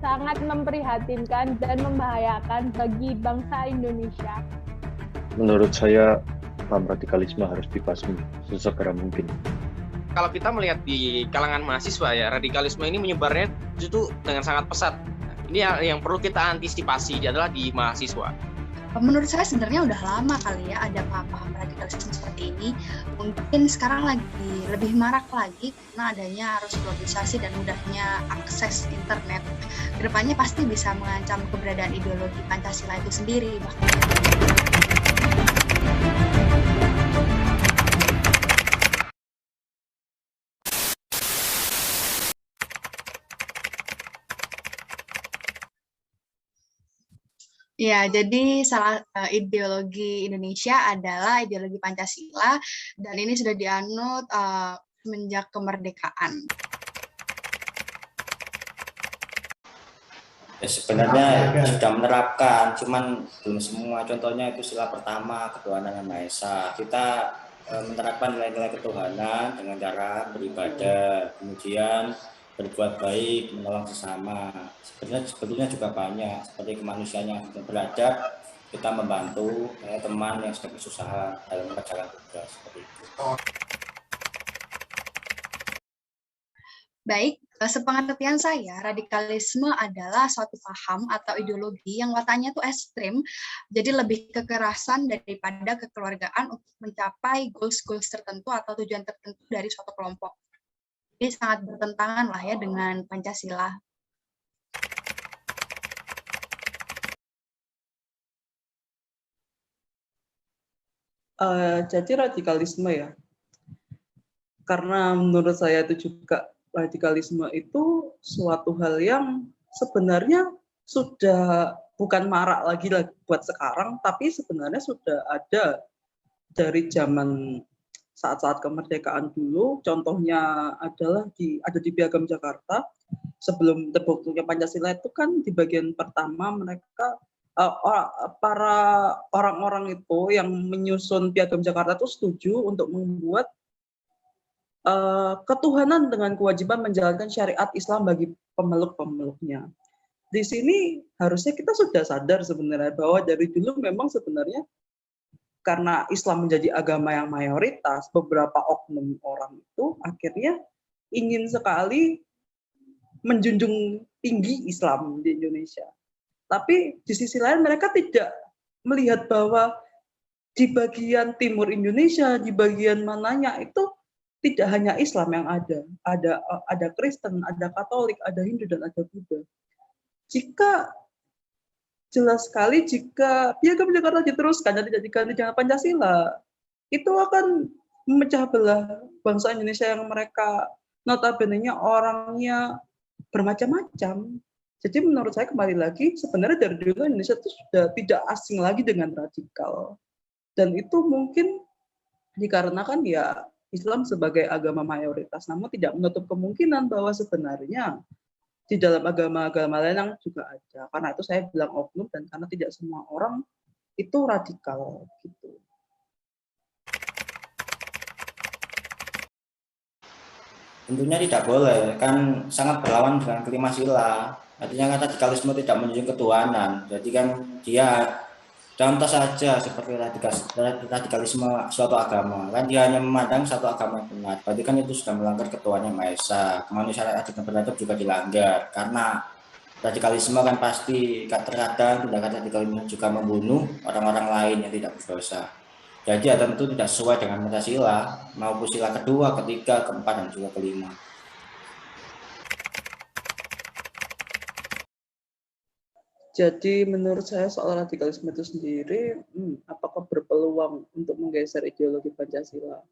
sangat memprihatinkan dan membahayakan bagi bangsa Indonesia. Menurut saya, paham radikalisme harus dibasmi sesegera mungkin. Kalau kita melihat di kalangan mahasiswa ya, radikalisme ini menyebarnya justru dengan sangat pesat. Ini yang perlu kita antisipasi adalah di mahasiswa. Menurut saya sebenarnya udah lama kali ya ada paham-paham radikalisme seperti ini. Mungkin sekarang lagi lebih marak lagi karena adanya arus globalisasi dan mudahnya akses internet. Kedepannya pasti bisa mengancam keberadaan ideologi Pancasila itu sendiri. Ya, jadi salah ideologi Indonesia adalah ideologi Pancasila dan ini sudah dianut semenjak kemerdekaan. Ya, sebenarnya sudah menerapkan, cuman belum semua. Contohnya itu sila pertama, ketuhanan yang Maha Esa. Kita menerapkan nilai-nilai ketuhanan dengan cara beribadah, kemudian berbuat baik, menolong sesama. Sebetulnya juga banyak, seperti kemanusiaan yang beradab, kita membantu teman yang sedang kesusahan dalam mengerjakan tugas seperti itu. Baik, sepengertian saya, radikalisme adalah suatu paham atau ideologi yang wataknya itu ekstrim, jadi lebih kekerasan daripada kekeluargaan untuk mencapai goals-goals tertentu atau tujuan tertentu dari suatu kelompok. Ini sangat bertentangan lah ya dengan Pancasila. Jadi radikalisme ya, karena menurut saya itu juga radikalisme itu suatu hal yang sebenarnya sudah bukan marak lagi buat sekarang, tapi sebenarnya sudah ada dari zaman saat-saat kemerdekaan dulu. Contohnya adalah ada di Piagam Jakarta. Sebelum terbentuknya Pancasila itu kan di bagian pertama mereka para orang-orang itu yang menyusun Piagam Jakarta itu setuju untuk membuat ketuhanan dengan kewajiban menjalankan syariat Islam bagi pemeluk-pemeluknya. Di sini harusnya kita sudah sadar sebenarnya bahwa dari dulu memang sebenarnya karena Islam menjadi agama yang mayoritas, beberapa oknum orang itu akhirnya ingin sekali menjunjung tinggi Islam di Indonesia. Tapi di sisi lain mereka tidak melihat bahwa di bagian timur Indonesia, di bagian mananya itu tidak hanya Islam yang ada Kristen, ada Katolik, ada Hindu, dan ada Buddha. Jelas sekali jika Piagam Jakarta diteruskan dan tidak diganti dengan Pancasila, itu akan memecah belah bangsa Indonesia yang mereka notabene-nya orangnya bermacam-macam. Jadi menurut saya kembali lagi, sebenarnya dari dulu Indonesia itu sudah tidak asing lagi dengan radikal. Dan itu mungkin dikarenakan ya Islam sebagai agama mayoritas, namun tidak menutup kemungkinan bahwa sebenarnya di dalam agama-agama lain yang juga ada. Karena itu saya bilang oknum, dan karena tidak semua orang itu radikal gitu. Tentunya tidak boleh, kan sangat berlawan dengan kelima sila. Artinya kan radikalisme tidak menunjukkan ketuhanan. Jadi kan dia contoh saja seperti radikalisme suatu agama, kan dia hanya memandang satu agama yang benar, berarti kan itu sudah melanggar ketuhanan yang Maha Esa. Kemanusiaan adil dan beradab juga dilanggar, karena radikalisme kan pasti terkadang tindakan radikalisme juga membunuh orang-orang lain yang tidak berdosa. Jadi ya tentu tidak sesuai dengan Pancasila maupun sila kedua, ketiga, keempat, dan juga kelima. Jadi menurut saya soal radikalisme itu sendiri, apakah berpeluang untuk menggeser ideologi Pancasila?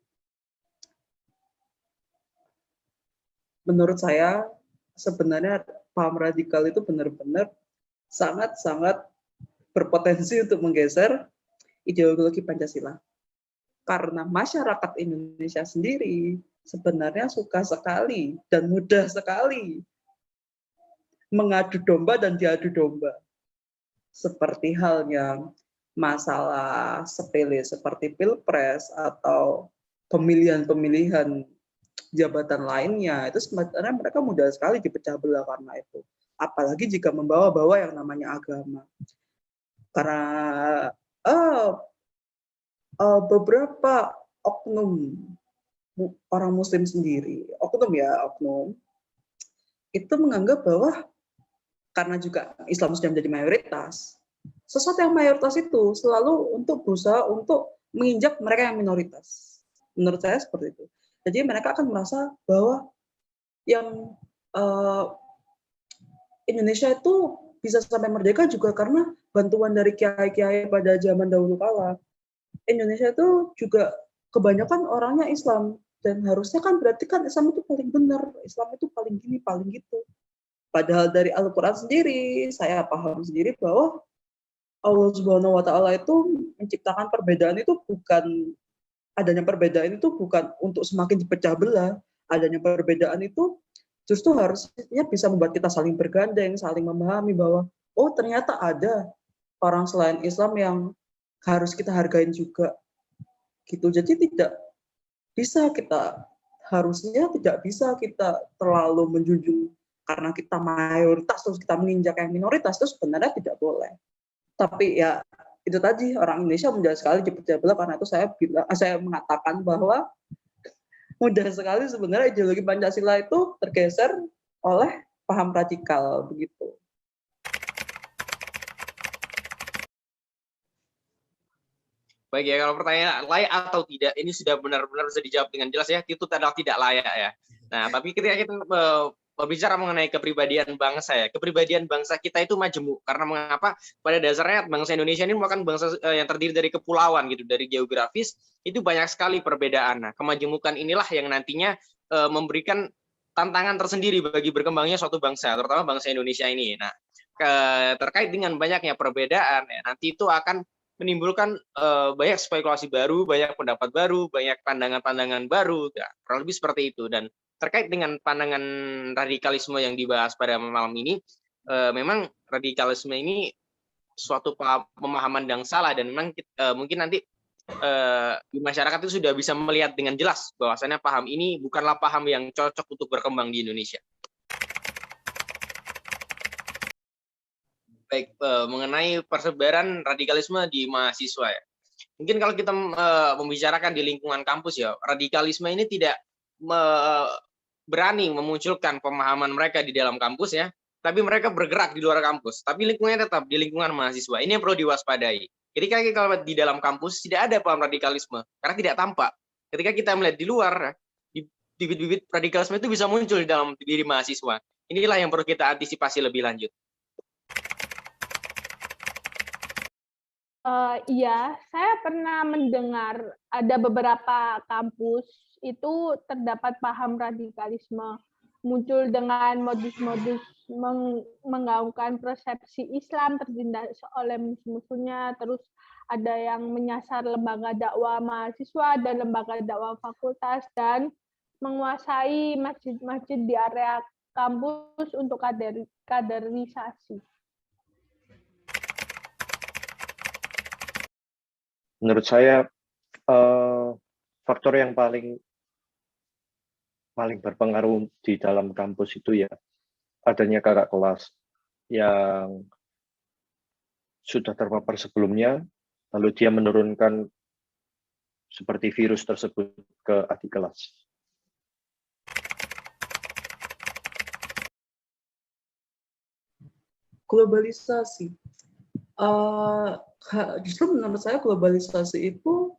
Menurut saya sebenarnya paham radikal itu benar-benar sangat-sangat berpotensi untuk menggeser ideologi Pancasila. Karena masyarakat Indonesia sendiri sebenarnya suka sekali dan mudah sekali mengadu domba dan diadu domba. Seperti halnya masalah sepele seperti pilpres atau pemilihan-pemilihan jabatan lainnya, itu sebenarnya mereka mudah sekali dipecah belah karena itu. apalagi jika membawa-bawa yang namanya agama. Karena beberapa oknum orang Muslim sendiri, oknum itu menganggap bahwa karena juga Islam sudah menjadi mayoritas, sesuatu yang mayoritas itu selalu untuk berusaha untuk menginjak mereka yang minoritas. Menurut saya seperti itu. Jadi mereka akan merasa bahwa yang Indonesia itu bisa sampai merdeka juga karena bantuan dari kiai-kiai pada zaman dahulu kala. Indonesia itu juga kebanyakan orangnya Islam, dan harusnya kan berarti kan Islam itu paling benar, Islam itu paling gini, paling gitu. Padahal dari Al-Quran sendiri, saya paham sendiri bahwa Allah Subhanahu wa Ta'ala itu menciptakan perbedaan itu adanya perbedaan itu bukan untuk semakin dipecah belah. Adanya perbedaan itu justru harusnya bisa membuat kita saling bergandeng, saling memahami bahwa oh ternyata ada orang selain Islam yang harus kita hargain juga. Gitu. Jadi harusnya tidak bisa kita terlalu menjunjung karena kita mayoritas terus kita menginjak yang minoritas, itu sebenarnya tidak boleh. Tapi ya itu tadi, orang Indonesia mudah sekali dipecah belah, karena itu saya mengatakan bahwa mudah sekali sebenarnya ideologi Pancasila itu tergeser oleh paham radikal begitu. Baik ya, kalau pertanyaan layak atau tidak, ini sudah benar-benar bisa dijawab dengan jelas ya, itu adalah tidak layak ya. Nah, tapi ketika kita berbicara mengenai kepribadian bangsa ya, kepribadian bangsa kita itu majemuk. Karena mengapa? Pada dasarnya bangsa Indonesia ini merupakan bangsa yang terdiri dari kepulauan gitu, dari geografis, itu banyak sekali perbedaan. Nah, kemajemukan inilah yang nantinya memberikan tantangan tersendiri bagi berkembangnya suatu bangsa, terutama bangsa Indonesia ini. Nah, terkait dengan banyaknya perbedaan, ya, nanti itu akan menimbulkan banyak spekulasi baru, banyak pendapat baru, banyak pandangan-pandangan baru, ya, kurang lebih seperti itu. Dan terkait dengan pandangan radikalisme yang dibahas pada malam ini, memang radikalisme ini suatu pemahaman yang salah, dan memang mungkin nanti di masyarakat itu sudah bisa melihat dengan jelas bahwasannya paham ini bukanlah paham yang cocok untuk berkembang di Indonesia. Baik, mengenai persebaran radikalisme di mahasiswa ya. Mungkin kalau kita membicarakan di lingkungan kampus ya, radikalisme ini tidak berani memunculkan pemahaman mereka di dalam kampus ya, tapi mereka bergerak di luar kampus. Tapi lingkungannya tetap di lingkungan mahasiswa. Ini yang perlu diwaspadai. Jadi kalau di dalam kampus tidak ada paham radikalisme karena tidak tampak. Ketika kita melihat di luar, bibit-bibit radikalisme itu bisa muncul di dalam diri mahasiswa. Inilah yang perlu kita antisipasi lebih lanjut. Iya, saya pernah mendengar ada beberapa kampus itu terdapat paham radikalisme muncul dengan modus-modus menggaungkan persepsi Islam tertindas oleh musuh-musuhnya, terus ada yang menyasar lembaga dakwah mahasiswa dan lembaga dakwah fakultas, dan menguasai masjid-masjid di area kampus untuk kaderisasi. Menurut saya faktor yang paling berpengaruh di dalam kampus itu ya adanya kakak kelas yang sudah terpapar sebelumnya, lalu dia menurunkan seperti virus tersebut ke adik kelas. Globalisasi. Justru menurut saya globalisasi itu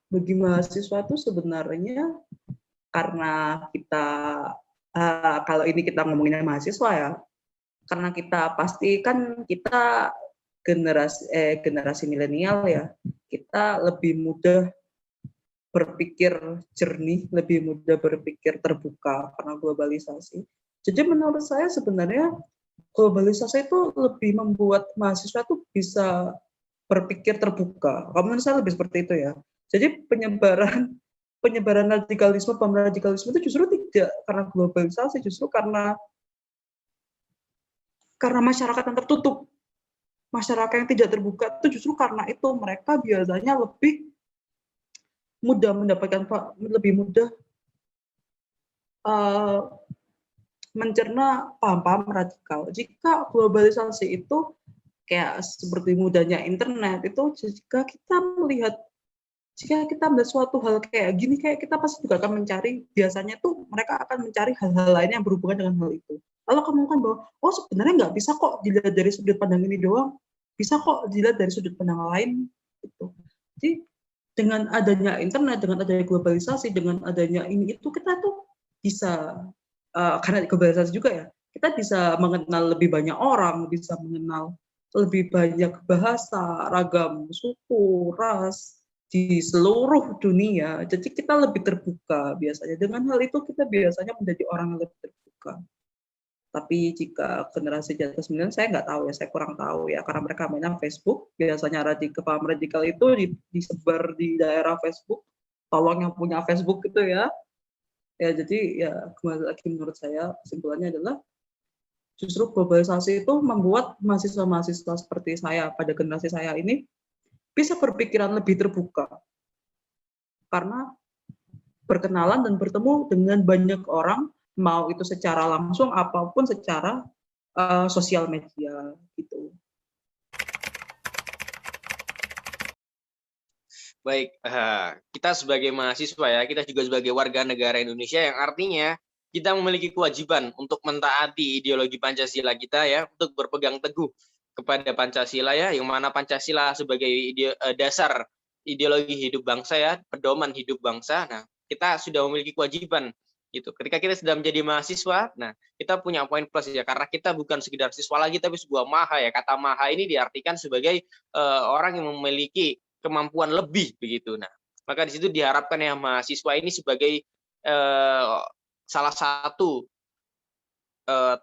bagi mahasiswa itu sebenarnya karena kita kalau ini kita ngomonginnya mahasiswa ya, karena kita pasti kan kita generasi milenial ya, kita lebih mudah berpikir jernih, lebih mudah berpikir terbuka karena globalisasi. Jadi menurut saya sebenarnya globalisasi itu lebih membuat mahasiswa itu bisa berpikir terbuka. Kalau menurut saya lebih seperti itu ya. Jadi penyebaran radikalisme, paham radikalisme itu justru tidak karena globalisasi, justru karena masyarakat yang tertutup, masyarakat yang tidak terbuka itu justru karena itu mereka biasanya lebih mudah mencerna paham-paham radikal. Jika globalisasi itu kayak seperti mudahnya internet itu, jika kita melihat suatu hal kayak gini, kayak kita pasti juga akan mencari, biasanya tuh mereka akan mencari hal-hal lain yang berhubungan dengan hal itu. Lalu kamu kan bahwa, oh sebenarnya nggak bisa kok dilihat dari sudut pandang ini doang, bisa kok dilihat dari sudut pandang lain. Gitu. Jadi dengan adanya internet, dengan adanya globalisasi, dengan adanya ini itu, kita tuh bisa, karena globalisasi juga ya, kita bisa mengenal lebih banyak orang, bisa mengenal lebih banyak bahasa, ragam suku, ras, di seluruh dunia. Jadi kita lebih terbuka biasanya. Dengan hal itu kita biasanya menjadi orang yang lebih terbuka. Tapi jika generasi di atas 9, saya nggak tahu ya, saya kurang tahu ya, karena mereka mainnya Facebook. Biasanya paham radikal itu disebar di daerah Facebook. Tolong yang punya Facebook itu ya. Ya jadi ya kembali lagi menurut saya kesimpulannya adalah justru globalisasi itu membuat mahasiswa-mahasiswa seperti saya pada generasi saya ini bisa berpikiran lebih terbuka karena berkenalan dan bertemu dengan banyak orang, mau itu secara langsung apapun secara sosial media gitu. Baik, kita sebagai mahasiswa ya, kita juga sebagai warga negara Indonesia yang artinya kita memiliki kewajiban untuk mentaati ideologi Pancasila kita ya, untuk berpegang teguh kepada Pancasila ya, yang mana Pancasila sebagai dasar ideologi hidup bangsa ya, pedoman hidup bangsa. Nah, kita sudah memiliki kewajiban gitu. Ketika kita sudah menjadi mahasiswa, nah kita punya poin plus ya, karena kita bukan sekedar siswa lagi, tapi sebuah maha ya. Kata maha ini diartikan sebagai orang yang memiliki kemampuan lebih begitu. Nah, maka di situ diharapkan ya mahasiswa ini sebagai salah satu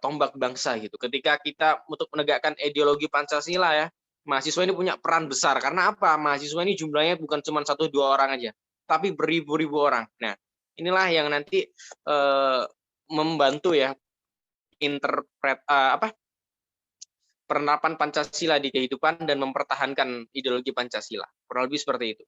tombak bangsa gitu. Ketika kita untuk menegakkan ideologi Pancasila ya, mahasiswa ini punya peran besar. Karena apa? Mahasiswa ini jumlahnya bukan cuma 1-2 orang aja, tapi beribu-ribu orang. Nah, inilah yang nanti membantu ya penerapan Pancasila di kehidupan dan mempertahankan ideologi Pancasila. Kurang lebih seperti itu.